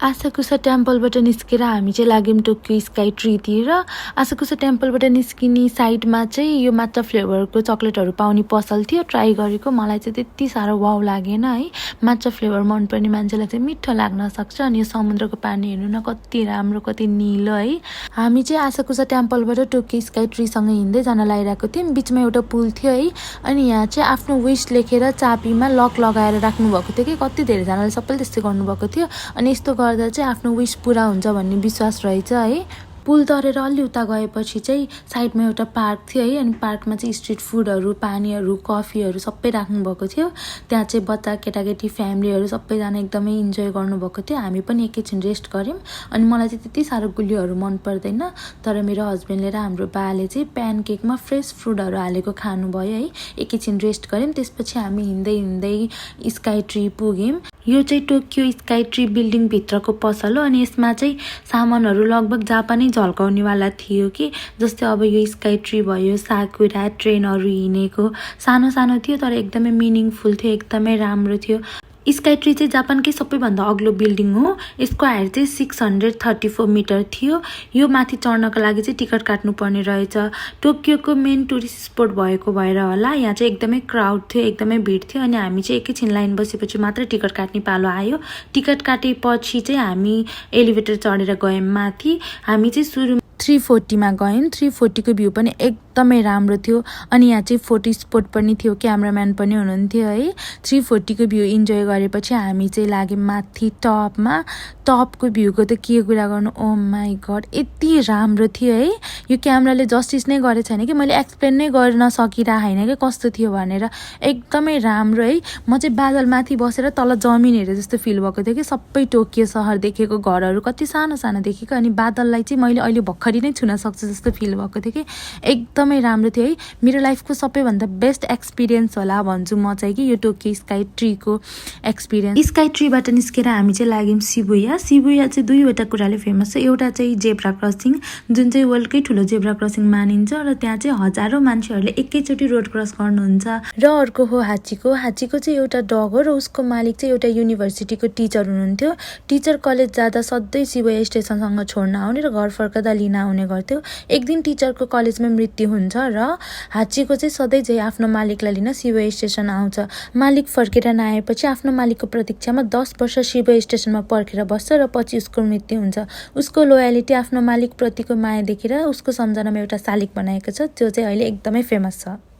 आसाकुसा टेम्पलबाट निस्केर हामी चाहिँ लाग्यौँ टोकियो स्काई ट्रीतिर। आसाकुसा टेम्पलबाट निस्किने साइडमा चाहिँ यो माचा फ्लेभरको चक्लेटहरू पाउने पसल थियो। ट्राई गरेको, मलाई चाहिँ त्यति साह्रो वाउ लागेन है। माचा फ्लेभर मनपर्ने मान्छेलाई चाहिँ मिठो लाग्न सक्छ। अनि यो समुद्रको पानी हेर्नु न, कति राम्रो, कति निलो है। हामी चाहिँ आसाकुसा टेम्पलबाट टोकियो स्काई ट्रीसँग हिँड्दै जान लागिरहेको थियौँ। बिचमा एउटा पुल थियो है। अनि यहाँ चाहिँ आफ्नो विस लेखेर चाबीमा लक लगाएर राख्नुभएको थियो कि कति धेरैजनाले सबैले त्यस्तै गर्नुभएको थियो। अनि यस्तो गर्दा चाहिँ आफ्नो विस पुरा हुन्छ भन्ने विश्वास रहेछ है। पुल तरेर अलि उता गएपछि चाहिँ साइडमा एउटा पार्क थियो है। अनि पार्कमा चाहिँ स्ट्रिट फुडहरू, पानीहरू, कफीहरू सबै राख्नुभएको थियो। त्यहाँ चाहिँ बच्चा, केटाकेटी, फ्यामिलीहरू सबैजना एकदमै इन्जोय गर्नुभएको थियो। हामी पनि एकैछिन रेस्ट गऱ्यौँ। अनि मलाई चाहिँ त्यति साह्रो गुलियोहरू मन पर्दैन, तर मेरो हस्बेन्डले र हाम्रो बाले चाहिँ प्यानकेकमा फ्रेस फ्रुटहरू हालेको खानुभयो है। एकैछिन रेस्ट गऱ्यौँ। त्यसपछि हामी हिँड्दै हिँड्दै स्काई ट्री पुग्यौँ। यो चाहिँ टोकियो स्काई ट्री बिल्डिङ भित्रको पसल हो। अनि यसमा चाहिँ सामानहरू लगभग जापानै झल्काउनेवाला थियो कि, जस्तै अब यो स्काई ट्री भयो, साकुरा ट्रेनहरू हिँडेको सानो सानो थियो, तर एकदमै मिनिङफुल थियो, एकदमै राम्रो थियो। स्काई ट्री चाहिँ जापानकै सबैभन्दा अग्लो बिल्डिङ हो। यसको हाइट चाहिँ 634 मिटर थियो। यो माथि चढ्नको लागि चाहिँ टिकट काट्नुपर्ने रहेछ। टोकियोको मेन टुरिस्ट स्पोट भएको भएर होला यहाँ चाहिँ एकदमै क्राउड थियो, एकदमै भिड थियो। अनि हामी चाहिँ एकैछिन लाइन बसेपछि मात्रै टिकट काट्ने पालो आयो। टिकट काटेपछि चाहिँ हामी एलिभेटर चढेर गयौँ माथि। हामी चाहिँ सुरु 340मा गयौँ। 340को भ्यू पनि एकदमै राम्रो थियो। अनि यहाँ चाहिँ फोटो स्पोट पनि थियो, क्यामराम्यान पनि हुनुहुन्थ्यो है। 340को भ्यू इन्जोय गरेपछि हामी चाहिँ लाग्यौँ माथि टपमा। टपको भ्यूको त के कुरा गर्नु, ओ माई गड, यति राम्रो थियो है। यो क्यामेराले जस्टिस नै गरेको छैन कि, मैले एक्सप्लेन नै गर्न सकिरहेको होइन कि कस्तो थियो भनेर। एकदमै राम्रो है। म चाहिँ बादलमाथि बसेर तल जमिन हेरे जस्तो फिल भएको थियो कि, सबै टोकियो सहर देखेको, घरहरू कति सानो सानो देखेको। अनि बादललाई चाहिँ मैले अहिले भर्खरै नै छुन सक्छु जस्तो फिल भएको थियो कि, एकदमै राम्रो थियो है। मेरो लाइफको सबैभन्दा बेस्ट एक्सपिरियन्स होला भन्छु म चाहिँ कि यो टोकियो स्काई ट्रीको एक्सपिरियन्स। स्काई ट्रीबाट निस्केर हामी चाहिँ लाग्यौँ शिबुया। शिबुया चाहिँ दुईवटा कुराले फेमस छ। एउटा चाहिँ जेब्रा क्रसिङ, जुन चाहिँ वर्ल्डकै ठुलो जेब्रा क्रसिङ मानिन्छ र त्यहाँ चाहिँ हजारौँ मान्छेहरूले एकैचोटि रोड क्रस गर्नुहुन्छ। र अर्को हो हाचीको। हाचीको चाहिँ एउटा डग हो र उसको मालिक चाहिँ एउटा युनिभर्सिटीको टिचर हुनुहुन्थ्यो। टिचर कलेज जाँदा सधैँ शिबुया स्टेसनसँग छोड्न आउने र घर फर्कदा लिन आउने गर्थ्यो। एक दिन टिचरको कलेजमा मृत्यु हुन्छ र हाचीको चाहिँ सधैँ चाहिँ आफ्नो मालिकलाई लिन शिबुया स्टेसन आउँछ। मालिक फर्केर नआएपछि आफ्नो मालिकको प्रतीक्षामा 10 वर्ष शिबुया स्टेसनमा पर्खेर बस्छ र पछि उसको मृत्यु हुन्छ। उसको लोयालिटी, आफ्नो मालिक प्रतिको माया देखेर उसको सम्झनामा एउटा शालिग बनाएको छ, त्यो चाहिँ अहिले एकदमै फेमस छ।